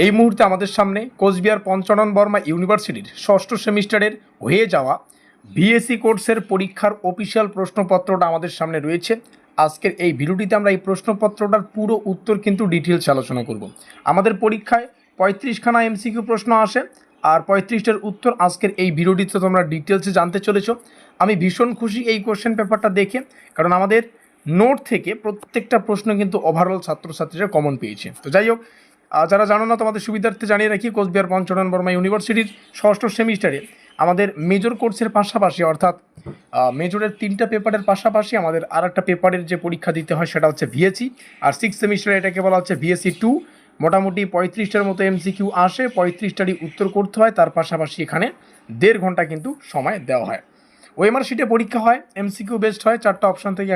এই মুহূর্তে আমাদের সামনে কোচবিহার পঞ্চানন বর্মা ইউনিভার্সিটির ষষ্ঠ সেমিস্টারের হয়ে যাওয়া বিএসসি কোর্সের পরীক্ষার অফিসিয়াল প্রশ্নপত্রটা আমাদের সামনে রয়েছে। আজকের এই ভিডিওটিতে আমরা এই প্রশ্নপত্রটার পুরো উত্তর কিন্তু ডিটেলস আলোচনা করব। আমাদের পরীক্ষায় 35খানা এমসিকিউ প্রশ্ন আসে, আর 35টার উত্তর আজকের এই ভিডিওটিতে তোমরা ডিটেলসে জানতে চলেছ। আমি ভীষণ খুশি এই কোশ্চেন পেপারটা দেখে, কারণ আমাদের নোট থেকে প্রত্যেকটা প্রশ্ন কিন্তু ওভারঅল ছাত্রছাত্রীরা কমন পেয়েছে। তো যাই হোক, যারা জানো না তোমাদের সুবিধার্থে জানিয়ে রাখি, কোচবিহার পঞ্চানন বর্মা ইউনিভার্সিটির ষষ্ঠ সেমিস্টারে আমাদের মেজর কোর্সের পাশাপাশি, অর্থাৎ মেজরের 3টা পেপারের পাশাপাশি আমাদের আর একটা পেপারের যে পরীক্ষা দিতে হয় সেটা হচ্ছে ভিএসি, আর 6th সেমিস্টারে এটাকে বলা হচ্ছে ভিএসি 2। মোটামুটি 35টার মতো এমসিকিউ আসে, 35টারই উত্তর করতে হয়, তার পাশাপাশি এখানে 1.5 ঘন্টা কিন্তু সময় দেওয়া হয়। ওএমআর শিটে পরীক্ষা হয়, এমসিকিউ বেসড হয়, 4টা অপশান থেকে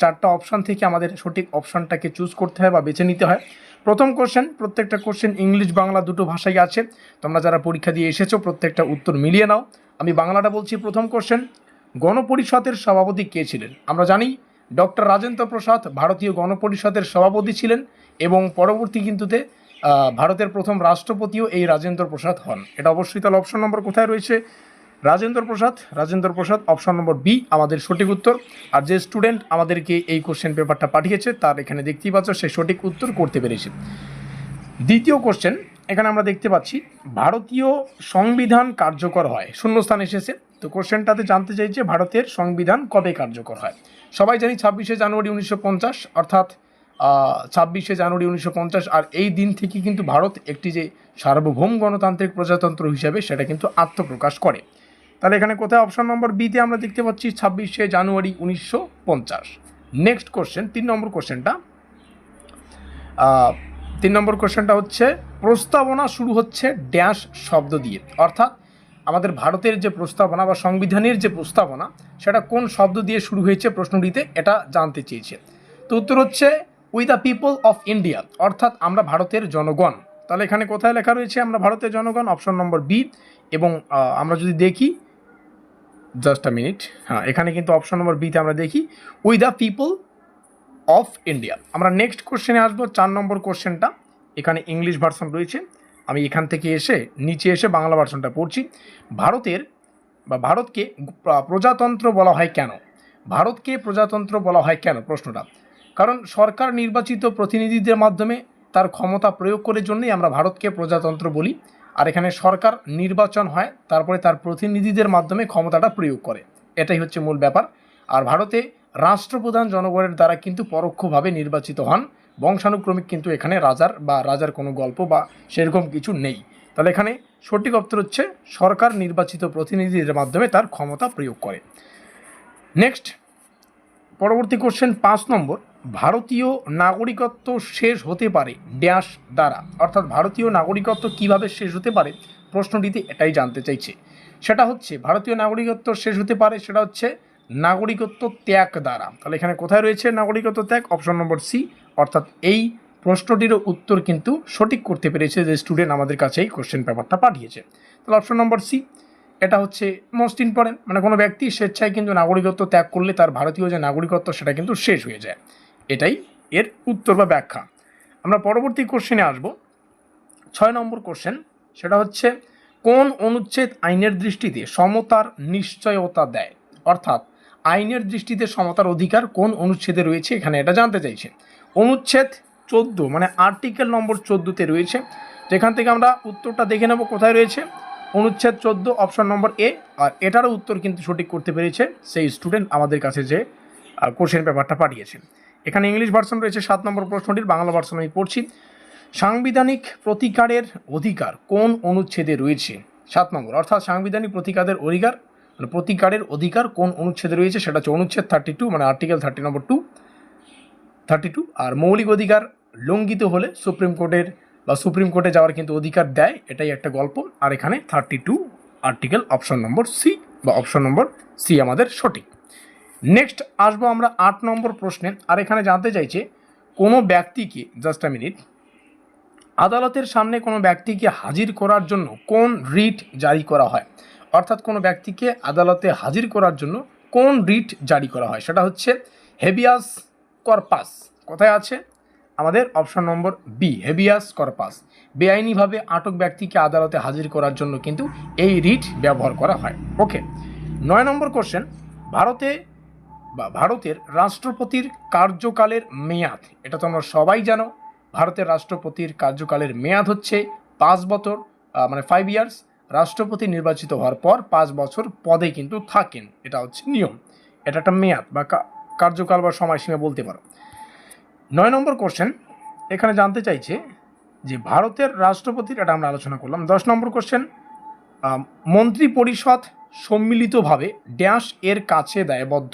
4টা অপশান থেকে আমাদের সঠিক অপশানটাকে চুজ করতে হয় বা বেছে নিতে হয়। প্রথম কোশ্চেন, প্রত্যেকটা কোশ্চেন ইংলিশ বাংলা দুটো ভাষায় আছে। তোমরা যারা পরীক্ষা দিয়ে এসেছো প্রত্যেকটা উত্তর মিলিয়ে নাও। আমি বাংলাটা বলছি। প্রথম কোশ্চেন, গণপরিষদের সভাপতি কে ছিলেন? আমরা জানি ডক্টর রাজেন্দ্র প্রসাদ ভারতীয় গণপরিষদের সভাপতি ছিলেন, এবং পরবর্তী কিন্তুতে ভারতের প্রথম রাষ্ট্রপতিও এই রাজেন্দ্র প্রসাদ হন। এটা অবশ্যই তাহলে অপশন নম্বর কোথায় রয়েছে? Rajendra Prasad option number B আমাদের সঠিক উত্তর। আর যে স্টুডেন্ট আমাদেরকে এই কোশ্চেন পেপারটা পাঠিয়েছে তার এখানে দেখতেই পাচ্ছ সে সঠিক উত্তর করতে পেরেছে। দ্বিতীয় কোশ্চেন, এখানে আমরা দেখতে পাচ্ছি ভারতীয় সংবিধান কার্যকর হয়, শূন্যস্থান এসেছে। তো কোশ্চেনটাতে জানতে চাইছে ভারতের সংবিধান কবে কার্যকর হয়। সবাই জানি 26শে জানুয়ারি 1950, অর্থাৎ 26শে জানুয়ারি 1950। আর এই দিন থেকে কিন্তু ভারত একটি যে সার্বভৌম গণতান্ত্রিক প্রজাতন্ত্র হিসাবে সেটা কিন্তু আত্মপ্রকাশ করে। তাহলে এখানে কোথায়? অপশন নম্বর বিতে আমরা দেখতে পাচ্ছি 26শে জানুয়ারি 1950। নেক্সট কোশ্চেন, 3 নম্বর কোশ্চেনটা। 3 নম্বর কোশ্চেনটা হচ্ছে প্রস্তাবনা শুরু হচ্ছে ড্যাশ শব্দ দিয়ে, অর্থাৎ আমাদের ভারতের যে প্রস্তাবনা বা সংবিধানের যে প্রস্তাবনা সেটা কোন শব্দ দিয়ে শুরু হয়েছে প্রশ্নটিতে, এটা জানতে চেয়েছে। তো উত্তর হচ্ছে we the people of India, অর্থাৎ আমরা ভারতের জনগণ। তাহলে এখানে কোথায় লেখা রয়েছে আমরা ভারতের জনগণ? Option number B. এবং আমরা যদি দেখি, জাস্ট আ মিনিট, হ্যাঁ এখানে কিন্তু অপশন নম্বর বিতে আমরা দেখি we the people of India. আমরা নেক্সট কোশ্চেনে আসবো, 4 নম্বর কোশ্চেনটা। এখানে ইংলিশ ভার্সন রয়েছে, আমি এখান থেকে নিচে এসে বাংলা ভার্সনটা পড়ছি। ভারতকে প্রজাতন্ত্র বলা হয় কেন? ভারতকে প্রজাতন্ত্র বলা হয় কেন? প্রশ্নটা, কারণ সরকার নির্বাচিত প্রতিনিধিদের মাধ্যমে তার ক্ষমতা প্রয়োগ করার জন্যই আমরা ভারতকে প্রজাতন্ত্র বলি। আর এখানে সরকার নির্বাচন হয়, তারপরে তার প্রতিনিধিদের মাধ্যমে ক্ষমতাটা প্রয়োগ করে, এটাই হচ্ছে মূল ব্যাপার। আর ভারতে রাষ্ট্রপ্রধান জনগণের দ্বারা কিন্তু পরোক্ষভাবে নির্বাচিত হন, বংশানুক্রমিক কিন্তু এখানে রাজার কোনো গল্প বা সেরকম কিছু নেই। তাহলে এখানে সঠিক উত্তর হচ্ছে সরকার নির্বাচিত প্রতিনিধিদের মাধ্যমে তার ক্ষমতা প্রয়োগ করে। নেক্সট, পরবর্তী কোশ্চেন 5 নম্বর, ভারতীয় নাগরিকত্ব শেষ হতে পারে ড্যাশ দ্বারা, অর্থাৎ ভারতীয় নাগরিকত্ব কিভাবে শেষ হতে পারে প্রশ্নটিতে এটাই জানতে চাইছে। সেটা হচ্ছে ভারতীয় নাগরিকত্ব শেষ হতে পারে সেটা হচ্ছে নাগরিকত্ব ত্যাগ দ্বারা। তাহলে এখানে কোথায় রয়েছে নাগরিকত্ব ত্যাগ? Option number C. অর্থাৎ এই প্রশ্নটিরও উত্তর কিন্তু সঠিক করতে পেরেছে যে স্টুডেন্ট আমাদের কাছে এই কোশ্চেন পেপারটা পাঠিয়েছে। তাহলে অপশন নম্বর সি, এটা হচ্ছে মোস্ট ইম্পর্টেন্ট। মানে কোনো ব্যক্তি স্বেচ্ছায় কিন্তু নাগরিকত্ব ত্যাগ করলে তার ভারতীয় যে নাগরিকত্ব সেটা কিন্তু শেষ হয়ে যায়। এটাই এর উত্তর বা ব্যাখ্যা। আমরা পরবর্তী কোশ্চেনে আসব, 6 নম্বর কোশ্চেন। সেটা হচ্ছে কোন অনুচ্ছেদ আইনের দৃষ্টিতে সমতার নিশ্চয়তা দেয়? অর্থাৎ আইনের দৃষ্টিতে সমতার অধিকার কোন অনুচ্ছেদে রয়েছে, এখানে এটা জানতে চাইছে। অনুচ্ছেদ 14, মানে আর্টিকেল নম্বর 14তে রয়েছে। যেখান থেকে আমরা উত্তরটা দেখে নেব কোথায় রয়েছে। অনুচ্ছেদ 14 অপশন নম্বর এ। আর এটারও উত্তর কিন্তু সঠিক করতে পেরেছে সেই স্টুডেন্ট আমাদের কাছে যে কোশ্চেন পেপারটা পাঠিয়েছে। এখানে ইংলিশ ভার্সন রয়েছে 7 নম্বর প্রশ্নটির, বাংলা ভার্সন আমি পড়ছি। সাংবিধানিক প্রতিকারের অধিকার কোন অনুচ্ছেদে রয়েছে? 7 নম্বর, অর্থাৎ সাংবিধানিক প্রতিকারের অধিকার কোন অনুচ্ছেদে রয়েছে সেটা হচ্ছে অনুচ্ছেদ 32, মানে আর্টিকেল 32। আর মৌলিক অধিকার লঙ্ঘিত হলে সুপ্রিম কোর্টে যাওয়ার কিন্তু অধিকার দেয়, এটাই একটা গল্প। আর এখানে 32 আর্টিকেল, অপশন নম্বর সি বা অপশন নম্বর সি আমাদের সঠিক। নেক্সট আসবো আমরা 8 নম্বর প্রশ্নে। আর এখানে জানতে চাইছে কোনো ব্যক্তিকে, জাস্ট আ মিনিট, আদালতের সামনে কোনো ব্যক্তিকে হাজির করার জন্য কোন রিট জারি করা হয়? অর্থাৎ কোনো ব্যক্তিকে আদালতে হাজির করার জন্য কোন রিট জারি করা হয় সেটা হচ্ছে হেবিয়াস কর্পাস। কোথায় আছে? আমাদের option number B, habeas corpus. বেআইনিভাবে আটক ব্যক্তিকে আদালতে হাজির করার জন্য কিন্তু এই রিট ব্যবহার করা হয়। ওকে, 9 নম্বর কোশ্চেন, ভারতের রাষ্ট্রপতির কার্যকালের মেয়াদ, এটা তোমরা সবাই জানো। ভারতের রাষ্ট্রপতির কার্যকালের মেয়াদ হচ্ছে 5 বছর, মানে 5 ইয়ার্স। রাষ্ট্রপতি নির্বাচিত হওয়ার পর 5 বছর পদে কিন্তু থাকেন, এটা হচ্ছে নিয়ম। এটা একটা মেয়াদ বা কার্যকাল বা সময়সীমা বলতে পারো। 9 নম্বর কোশ্চেন, এখানে জানতে চাইছে যে ভারতের রাষ্ট্রপতির, এটা আমরা আলোচনা করলাম। 10 নম্বর কোশ্চেন, মন্ত্রী পরিষদ সম্মিলিতভাবে ড্যাশ এর কাছে দায়বদ্ধ।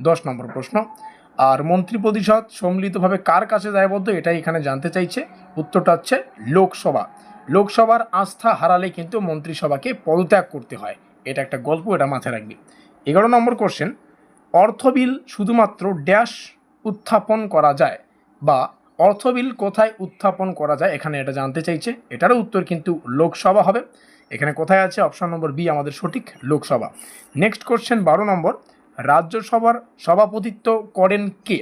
10 নম্বর প্রশ্ন। আর মন্ত্রী পরিষদ সম্মিলিতভাবে কার কাছে দায়বদ্ধ, এটাই এখানে জানতে চাইছে। উত্তরটা হচ্ছে লোকসভা। লোকসভার আস্থা হারালে কিন্তু মন্ত্রিসভাকে পদত্যাগ করতে হয়, এটা একটা গল্প, এটা মাথায় রাখবি। 11 নম্বর কোশ্চেন, অর্থ বিল শুধুমাত্র ড্যাশ উত্থাপন করা যায়, বা অর্থ বিল কোথায় উত্থাপন করা যায়, এখানে এটা জানতে চাইছে। এটারও উত্তর কিন্তু লোকসভা হবে। এখানে কোথায় আছে, অপশন নম্বর বি আমাদের সঠিক, লোকসভা। নেক্সট কোশ্চেন 12 নম্বর, রাজ্যসভার সভাপতিত্ব করেন কে?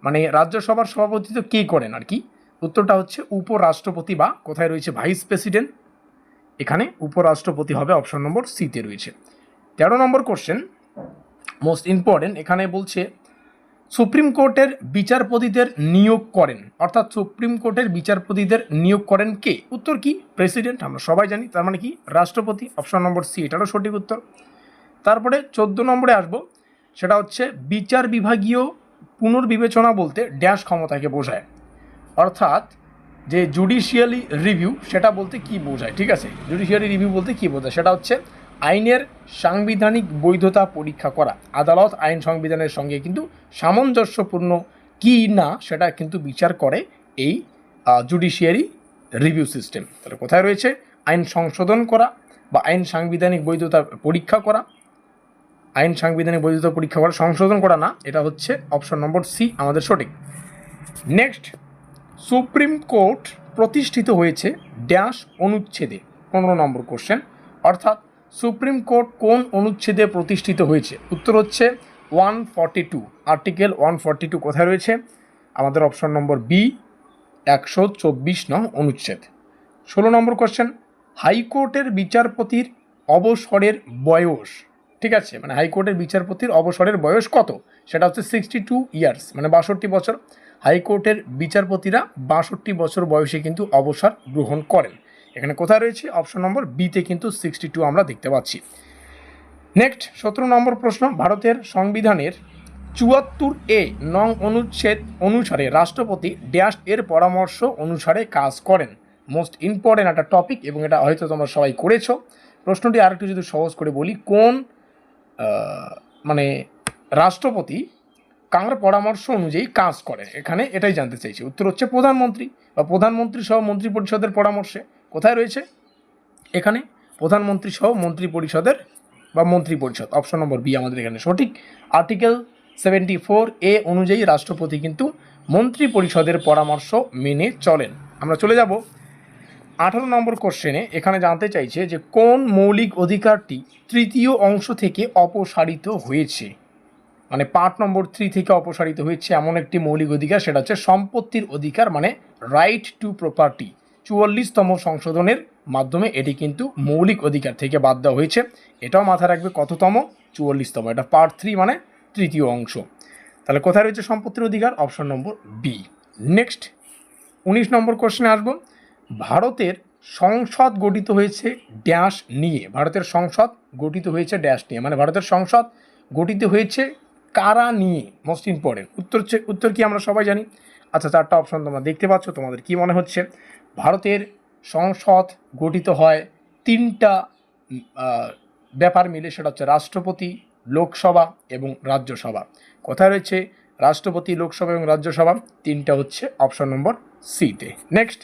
মানে রাজ্যসভার সভাপতিত্ব কে করেন আর কি। উত্তরটা হচ্ছে উপরাষ্ট্রপতি, বা কোথায় রয়েছে ভাইস প্রেসিডেন্ট, এখানে উপরাষ্ট্রপতি হবে, অপশন নম্বর সিতে রয়েছে। 13 নম্বর কোশ্চেন, মোস্ট ইম্পর্টেন্ট, এখানে বলছে সুপ্রিম কোর্টের বিচারপতিদের নিয়োগ করেন, অর্থাৎ সুপ্রিম কোর্টের বিচারপতিদের নিয়োগ করেন কে? উত্তর কি, প্রেসিডেন্ট, আমরা সবাই জানি, তার মানে কি রাষ্ট্রপতি, অপশন নম্বর সি, এটারও সঠিক উত্তর। তারপরে 14 নম্বরে আসবো, সেটা হচ্ছে বিচার বিভাগীয় পুনর্বিবেচনা বলতে ড্যাশ ক্ষমতাকে বোঝায়, অর্থাৎ যে জুডিশিয়ালি রিভিউ, সেটা বলতে কি বোঝায়, ঠিক আছে? জুডিশিয়ালি রিভিউ বলতে কি বোঝায়, সেটা হচ্ছে আইনের সাংবিধানিক বৈধতা পরীক্ষা করা। আদালত আইন সংবিধানের সঙ্গে কিন্তু সামঞ্জস্যপূর্ণ কি না সেটা কিন্তু বিচার করে এই জুডিশিয়ারি রিভিউ সিস্টেম। তাহলে কোথায় রয়েছে, আইন সংশোধন করা বা আইন সাংবিধানিক বৈধতা পরীক্ষা করা। আইন সাংবিধানিক বৈধতা পরীক্ষা করা, সংশোধন করা না, এটা হচ্ছে অপশন নম্বর সি আমাদের সঠিক। নেক্সট, সুপ্রিম কোর্ট প্রতিষ্ঠিত হয়েছে ড্যাশ অনুচ্ছেদে। 15 নম্বর কোশ্চেন, অর্থাৎ সুপ্রিম কোর্ট কোন অনুচ্ছেদে প্রতিষ্ঠিত হয়েছে? উত্তর হচ্ছে 142, আর্টিকেল 142 কোথায় রয়েছে? আমাদের অপশন নম্বর বি, 124 নং অনুচ্ছেদ। 16 নম্বর কোশ্চেন, হাইকোর্টের বিচারপতির অবসরের বয়স, ঠিক আছে, মানে হাইকোর্টের বিচারপতির অবসরের বয়স কত? সেটা হচ্ছে 62 ইয়ার্স, মানে 62 বছর। হাইকোর্টের বিচারপতিরা 62 বছর বয়সে কিন্তু অবসর গ্রহণ করেন। এখানে কোথায় রয়েছে, অপশন নম্বর বিতে কিন্তু 62 আমরা দেখতে পাচ্ছি। নেক্সট 17 নম্বর প্রশ্ন, ভারতের সংবিধানের 74A নং অনুচ্ছেদ অনুসারে রাষ্ট্রপতি ড্যাশ এর পরামর্শ অনুসারে কাজ করেন। মোস্ট ইম্পর্টেন্ট একটা টপিক, এবং এটা হয়তো তোমরা সবাই করেছো। প্রশ্নটি আরেকটু যদি সহজ করে বলি, কোন মানে রাষ্ট্রপতি কার পরামর্শ অনুযায়ী কাজ করে, এখানে এটাই জানতে চাইছি। উত্তর হচ্ছে প্রধানমন্ত্রী, বা প্রধানমন্ত্রী সহ মন্ত্রী পরিষদের পরামর্শে। কোথায় রয়েছে, এখানে প্রধানমন্ত্রী সহ মন্ত্রী পরিষদের বা মন্ত্রী পরিষদ, অপশন নম্বর বি আমাদের এখানে সঠিক। আর্টিকেল 74A অনুযায়ী রাষ্ট্রপতি কিন্তু মন্ত্রী পরিষদের পরামর্শ মেনে চলেন। আমরা চলে যাব 18 নম্বর কোশ্চেনে। এখানে জানতে চাইছে যে কোন মৌলিক অধিকারটি তৃতীয় অংশ থেকে অপসারিত হয়েছে, মানে পার্ট নম্বর 3 থেকে অপসারিত হয়েছে এমন একটি মৌলিক অধিকার, সেটা হচ্ছে সম্পত্তির অধিকার, মানে রাইট টু প্রপার্টি। 44তম সংশোধনের মাধ্যমে এটি কিন্তু মৌলিক অধিকার থেকে বাদ দেওয়া হয়েছে। এটাও মাথায় রাখবে, কততম, 44তম, এটা পার্ট 3 মানে তৃতীয় অংশ। তাহলে কোথায় রয়েছে সম্পত্তির অধিকার, অপশন নম্বর বি। নেক্সট 19 নম্বর কোশ্চেনে আসবো, ভারতের সংসদ গঠিত হয়েছে ড্যাশ নিয়ে। ভারতের সংসদ গঠিত হয়েছে ড্যাশ নিয়ে, মানে ভারতের সংসদ গঠিত হয়েছে কারা নিয়ে, মোস্ট ইম্পর্টেন্ট। উত্তর কি আমরা সবাই জানি। আচ্ছা, 4টা অপশন তোমরা দেখতে পাচ্ছ, তোমাদের কি মনে হচ্ছে? ভারতের সংসদ গঠিত হয় 3টা ব্যাপার মিলে, সেটা হচ্ছে রাষ্ট্রপতি, লোকসভা এবং রাজ্যসভা। কোথায় রয়েছে রাষ্ট্রপতি, লোকসভা এবং রাজ্যসভা? 3টা হচ্ছে অপশন নম্বর সিতে। নেক্সট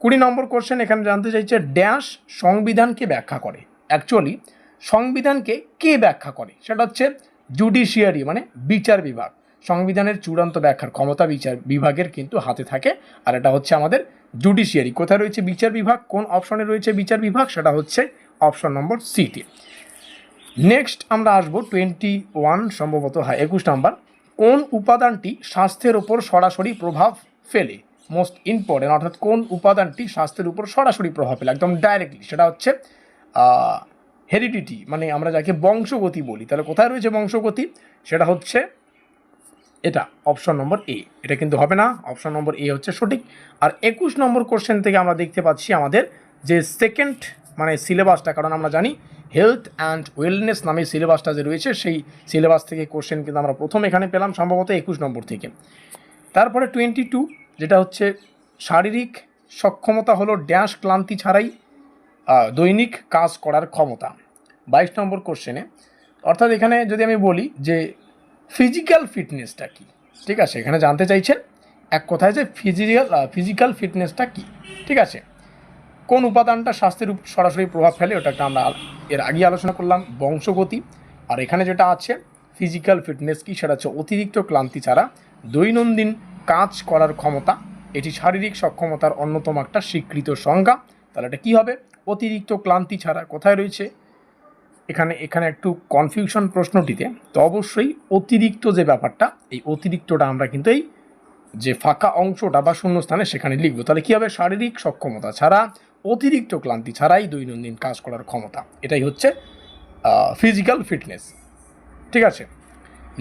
20 নম্বর কোশ্চেন, এখানে জানতে চাইছে ড্যাশ সংবিধানকে ব্যাখ্যা করে। অ্যাকচুয়ালি সংবিধানকে কে ব্যাখ্যা করে? সেটা হচ্ছে জুডিশিয়ারি, মানে বিচার বিভাগ। সংবিধানের চূড়ান্ত ব্যাখ্যার ক্ষমতা বিচার বিভাগের কিন্তু হাতে থাকে, আর এটা হচ্ছে আমাদের জুডিশিয়ারি। কোথায় রয়েছে বিচার বিভাগ, কোন অপশনে রয়েছে বিচার বিভাগ? সেটা হচ্ছে অপশন নম্বর সিতে। নেক্সট আমরা আসবো 21, সম্ভবত 21 নাম্বার, কোন উপাদানটি স্বাস্থ্যের ওপর সরাসরি প্রভাব ফেলে, মোস্ট ইম্পর্টেন্ট, অর্থাৎ কোন উপাদানটি স্বাস্থ্যের উপর সরাসরি প্রভাব ফেলে একদম ডাইরেক্টলি, সেটা হচ্ছে হেরিডিটি, মানে আমরা যাকে বংশগতি বলি। তাহলে কোথায় রয়েছে বংশগতি? সেটা হচ্ছে এটা অপশন নম্বর এ। এটা কিন্তু হবে না, অপশন নম্বর এ হচ্ছে সঠিক। আর 21 নম্বর কোশ্চেন থেকে আমরা দেখতে পাচ্ছি আমাদের যে সেকেন্ড মানে সিলেবাসটা, কারণ আমরা জানি হেলথ অ্যান্ড ওয়েলনেস নামে সিলেবাসটা যে রয়েছে, সেই সিলেবাস থেকে কোশ্চেন কিন্তু আমরা প্রথম এখানে পেলাম সম্ভবত 21 নম্বর থেকে। তারপরে 22 যেটা হচ্ছে শারীরিক সক্ষমতা হলো ড্যাশ ক্লান্তি ছাড়াই দৈনিক কাজ করার ক্ষমতা। 22 নম্বর কোশ্চেনে, অর্থাৎ এখানে যদি আমি বলি যে ফিজিক্যাল ফিটনেসটা কী, ঠিক আছে, এখানে জানতে চাইছেন এক কথায় যে ফিজিক্যাল ফিটনেসটা কী, ঠিক আছে, কোন উপাদানটা স্বাস্থ্যের উপর সরাসরি প্রভাব ফেলে, ওটাকে আমরা এর আগে আলোচনা করলাম, বংশগতি। আর এখানে যেটা আছে ফিজিক্যাল ফিটনেস কি, সেটা হচ্ছে অতিরিক্ত ক্লান্তি ছাড়া দৈনন্দিন কাজ করার ক্ষমতা। এটি শারীরিক সক্ষমতার অন্যতম একটা স্বীকৃত সংজ্ঞা। তাহলে এটা কী হবে? অতিরিক্ত ক্লান্তি ছাড়া। কোথায় রয়েছে এখানে একটু কনফিউশন প্রশ্নটিতে, তো অবশ্যই অতিরিক্ত যে ব্যাপারটা, এই অতিরিক্তটা আমরা কিন্তু এই যে ফাঁকা অংশটা বা শূন্যস্থানে সেখানে লিখবো। তাহলে কী হবে? শারীরিক সক্ষমতা ছাড়া অতিরিক্ত ক্লান্তি ছাড়াই দৈনন্দিন কাজ করার ক্ষমতা, এটাই হচ্ছে ফিজিক্যাল ফিটনেস, ঠিক আছে।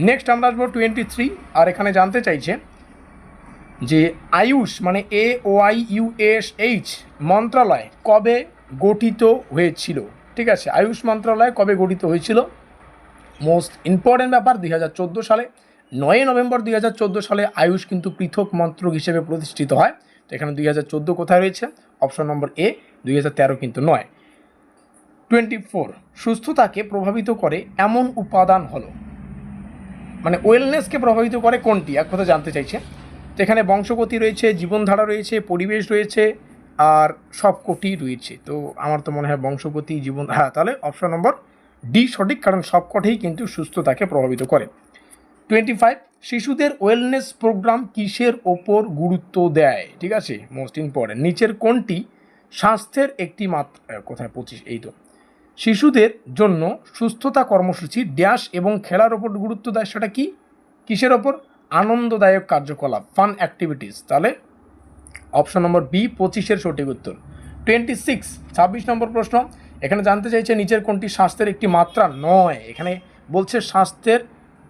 নেক্সট আমরা আসবো 23। আর এখানে জানতে চাইছে যে আয়ুষ মানে AOIUSH মন্ত্রণালয় কবে গঠিত হয়েছিল, ঠিক আছে, আয়ুষ মন্ত্রণালয় কবে গঠিত হয়েছিল? মোস্ট ইম্পর্টেন্ট ব্যাপার, 2014 সালে 9 নভেম্বর 2014 সালে আয়ুষ কিন্তু পৃথক মন্ত্রক হিসেবে প্রতিষ্ঠিত হয়। তো এখানে 2014 কোথায় রয়েছে? অপশন নম্বর এ। 2013 কিন্তু নয়। 24 সুস্থতাকে প্রভাবিত করে এমন উপাদান হলো, মানে ওয়েলনেসকে প্রভাবিত করে কোনটি, এক কথা জানতে চাইছে। তো এখানে বংশগতি রয়েছে, জীবনধারা রয়েছে, পরিবেশ রয়েছে, আর সবকটি রয়েছে। তো আমার তো মনে হয় বংশগতি, জীবন, হ্যাঁ, তাহলে অপশন নম্বর ডি সঠিক, কারণ সবকটিই কিন্তু সুস্থতাকে প্রভাবিত করে। 25 শিশুদের ওয়েলনেস প্রোগ্রাম কিসের ওপর গুরুত্ব দেয়, ঠিক আছে, মোস্ট ইম্পর্টেন্ট, নিচের কোনটি স্বাস্থ্যের একটি মাত্রা, কোথায় 25, এই তো, শিশুদের জন্য সুস্থতা কর্মসূচি ড্যাশ এবং খেলার ওপর গুরুত্ব দেয়, সেটা কি, কিসের ওপর? আনন্দদায়ক কার্যকলাপ, ফান অ্যাক্টিভিটিস। তাহলে অপশন নম্বর বি 25-এর সঠিক উত্তর। 26 নম্বর প্রশ্ন, এখানে জানতে চাইছে নিচের কোনটি স্বাস্থ্যের একটি মাত্রা নয়। এখানে বলছে স্বাস্থ্যের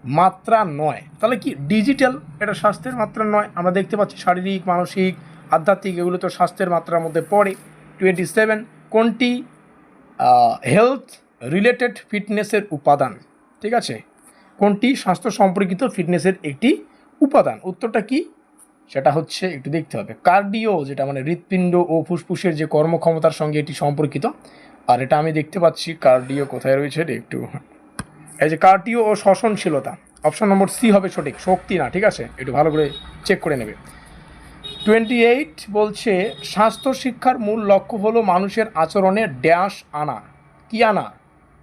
মাত্রা নয়, তাহলে কি ডিজিটাল, এটা স্বাস্থ্যের মাত্রা নয়। আমরা দেখতে পাচ্ছি শারীরিক, মানসিক, আধ্যাত্মিক, এগুলো তো স্বাস্থ্যের মাত্রার মধ্যে পড়ে। 27 কোনটি হেলথ রিলেটেড ফিটনেসের উপাদান, ঠিক আছে, কোনটি স্বাস্থ্য সম্পর্কিত ফিটনেসের একটি উপাদান? উত্তরটা কি? সেটা হচ্ছে একটু দেখতে হবে, কার্ডিও, যেটা মানে হৃৎপিণ্ড ও ফুসফুসের যে কর্মক্ষমতার সঙ্গে এটি সম্পর্কিত। আর এটা আমি দেখতে পাচ্ছি কার্ডিও কোথায় রয়েছে, একটু, এই যে কার্ডিও ও শ্বসনশীলতা, অপশন নম্বর সি হবে সঠিক, শক্তি না, ঠিক আছে, একটু ভালো করে চেক করে নেবে। 28 বলছে স্বাস্থ্য শিক্ষার মূল লক্ষ্য হলো মানুষের আচরণে ড্যাশ আনা, কি আনা,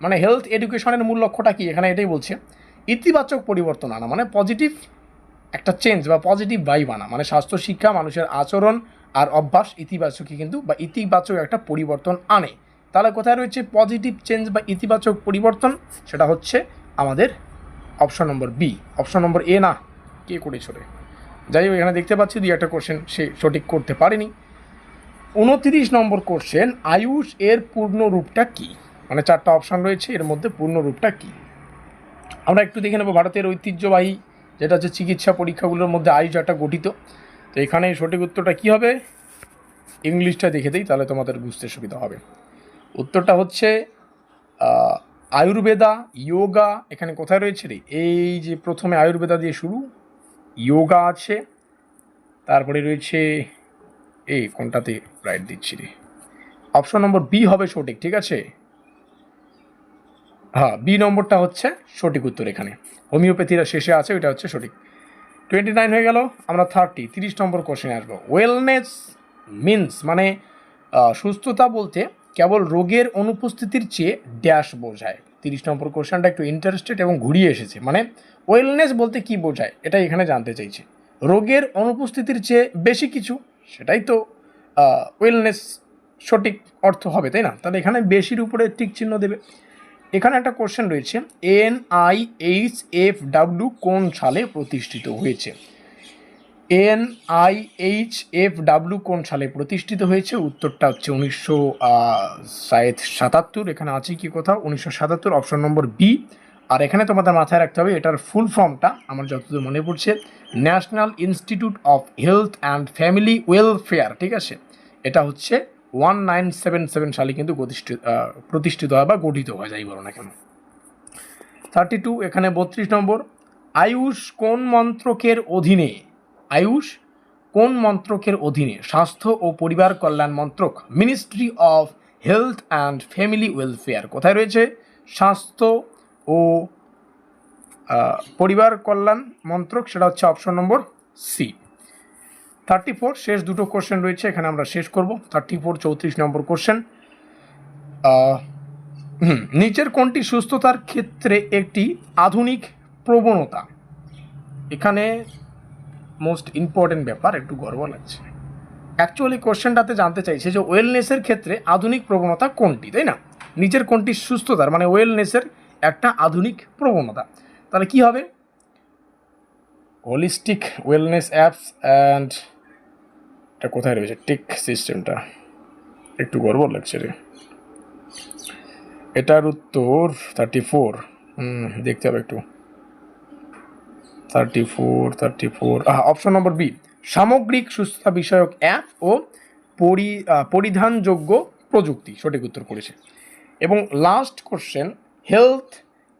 মানে হেলথ এডুকেশনের মূল লক্ষ্যটা কি, এখানে এটাই বলছে ইতিবাচক পরিবর্তন আনা, মানে পজিটিভ একটা চেঞ্জ বা পজিটিভ ভাইব আনা, মানে স্বাস্থ্য শিক্ষা মানুষের আচরণ আর অভ্যাস ইতিবাচকই কিন্তু বা ইতিবাচক একটা পরিবর্তন আনে। তাহলে কোথায় রয়েছে পজিটিভ চেঞ্জ বা ইতিবাচক পরিবর্তন? সেটা হচ্ছে আমাদের option number B, option number A না, কে করেছে রে, যাই হোক, এখানে দেখতে পাচ্ছি দুই একটা কোশ্চেন সে সঠিক করতে পারেনি। 29 নম্বর কোশ্চেন, আয়ুষ এর পূর্ণ রূপটা কী, মানে 4টা অপশান রয়েছে, এর মধ্যে পূর্ণ রূপটা কী আমরা একটু দেখে নেব। ভারতের ঐতিহ্যবাহী যেটা হচ্ছে চিকিৎসা পরীক্ষাগুলোর মধ্যে আয়ুষ একটা গঠিত। তো এখানে সঠিক উত্তরটা কী হবে? ইংলিশটা দেখে দিই, তাহলে তোমাদের বুঝতে সুবিধা হবে। উত্তরটা হচ্ছে আয়ুর্বেদা, যোগা। এখানে কোথায় রয়েছে রে, এই যে প্রথমে আয়ুর্বেদা দিয়ে শুরু, যোগা আছে, তারপরে রয়েছে এই কোনটাতে রাইট দিচ্ছি রে, অপশন নম্বর বি হবে সঠিক, ঠিক আছে, হ্যাঁ, বি নম্বরটা হচ্ছে সঠিক উত্তর। এখানে হোমিওপ্যাথিরা শেষে আছে, ওইটা হচ্ছে সঠিক। 29 হয়ে গেল, আমরা 30 নম্বর কোশ্চেনে আসবো। ওয়েলনেস মিনস মানে সুস্থতা বলতে কেবল রোগের অনুপস্থিতির চেয়ে ড্যাশ বোঝায়। 30 নম্বর কোশ্চেনটা একটু ইন্টারেস্টেড এবং ঘুরিয়ে এসেছে, মানে ওয়েলনেস বলতে কি বোঝায় এটা এখানে জানতে চাইছে। রোগের অনুপস্থিতির চেয়ে বেশি কিছু, সেটাই তো ওয়েলনেস সঠিক অর্থ হবে, তাই না? তাহলে এখানে বেশির উপরে টিক চিহ্ন দেবে। এখানে একটা কোশ্চেন রয়েছে, NIHFW কোন সালে প্রতিষ্ঠিত হয়েছে? NIHFW কোন সালে প্রতিষ্ঠিত হয়েছে? উত্তরটা হচ্ছে 1977। এখানে আছে কি কোথাও 1977, অপশন নম্বর বি। আর এখানে তোমাদের মাথায় রাখতে হবে এটার ফুল ফর্মটা আমার যতদূর মনে পড়ছে national institute of health and family welfare, ঠিক আছে? এটা হচ্ছে 1977 সালে কিন্তু প্রতিষ্ঠিত হয় বা গঠিত হয়, যাই বলো না কেন। 32, এখানে 32 নম্বর, আয়ুষ কোন মন্ত্রকের অধীনে? আয়ুষ কোন মন্ত্রকের অধীনে? স্বাস্থ্য ও পরিবার কল্যাণ মন্ত্রক, ministry of health and family welfare. কোথায় রয়েছে? স্বাস্থ্য ও পরিবার কল্যাণ মন্ত্রক, সেটা হচ্ছে অপশন নম্বর সি। 34, শেষ দুটো কোশ্চেন রয়েছে, এখানে আমরা শেষ করব। 34, 34 নম্বর কোশ্চেন, নিচের কোনটি সুস্থতার ক্ষেত্রে একটি আধুনিক প্রবণতা? এখানে মোস্ট ইম্পর্টেন্ট ব্যাপার, একটু গর্ব লাগছে। অ্যাকচুয়ালি কোশ্চেনটাতে জানতে চাইছে যে ওয়েলনেসের ক্ষেত্রে আধুনিক প্রবণতা কোনটি, তাই না? নিচের কোনটি সুস্থতার মানে ওয়েলনেসের একটা আধুনিক প্রবণতা? তাহলে কি হবে? হোলিস্টিক ওয়েলনেস অ্যাপস অ্যান্ড, এটা কোথায় রয়েছে টেক সিস্টেমটা? একটু গর্ব লাগছে রে। এটার উত্তর 34, দেখতে হবে একটু। 34, অপশন নম্বর বি, সামগ্রিক সুস্থতা বিষয়ক অ্যাপ ও পরিধানযোগ্য প্রযুক্তি, সঠিক উত্তর করেছে। এবং লাস্ট কোশ্চেন, হেলথ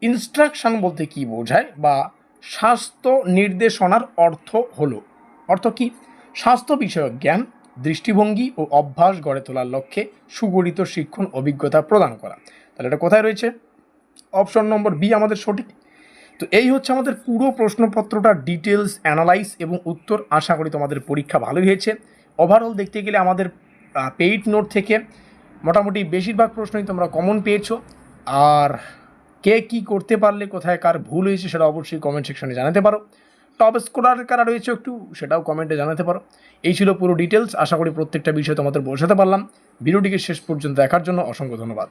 ইনস্ট্রাকশন বলতে কি বোঝায় বা স্বাস্থ্য নির্দেশনার অর্থ কি? স্বাস্থ্য বিষয়ক জ্ঞান, দৃষ্টিভঙ্গি ও অভ্যাস গড়ে তোলার লক্ষ্যে সুগঠিত শিক্ষণ অভিজ্ঞতা প্রদান করা। তাহলে এটা কোথায় রয়েছে? অপশন নম্বর বি আমাদের সঠিক। তো এই হচ্ছে আমাদের পুরো প্রশ্নপত্রটার ডিটেলস অ্যানালাইজ এবং উত্তর। আশা করি তোমাদের পরীক্ষা ভালোই হয়েছে। ওভারঅল দেখতে গেলে আমাদের পেইড নোট থেকে মোটামুটি বেশিরভাগ প্রশ্নই তোমরা কমন পেয়েছো। আর কে কী করতে পারলে, কোথায় কার ভুল হয়েছে সেটা অবশ্যই কমেন্ট সেকশনে জানাতে পারো। টপ স্কোরার কারা রয়েছে একটু সেটাও কমেন্টে জানাতে পারো। এই ছিল পুরো ডিটেলস। আশা করি প্রত্যেকটা বিষয় তোমাদের বোঝাতে পারলাম। ভিডিওটিকে শেষ পর্যন্ত দেখার জন্য অসংখ্য ধন্যবাদ।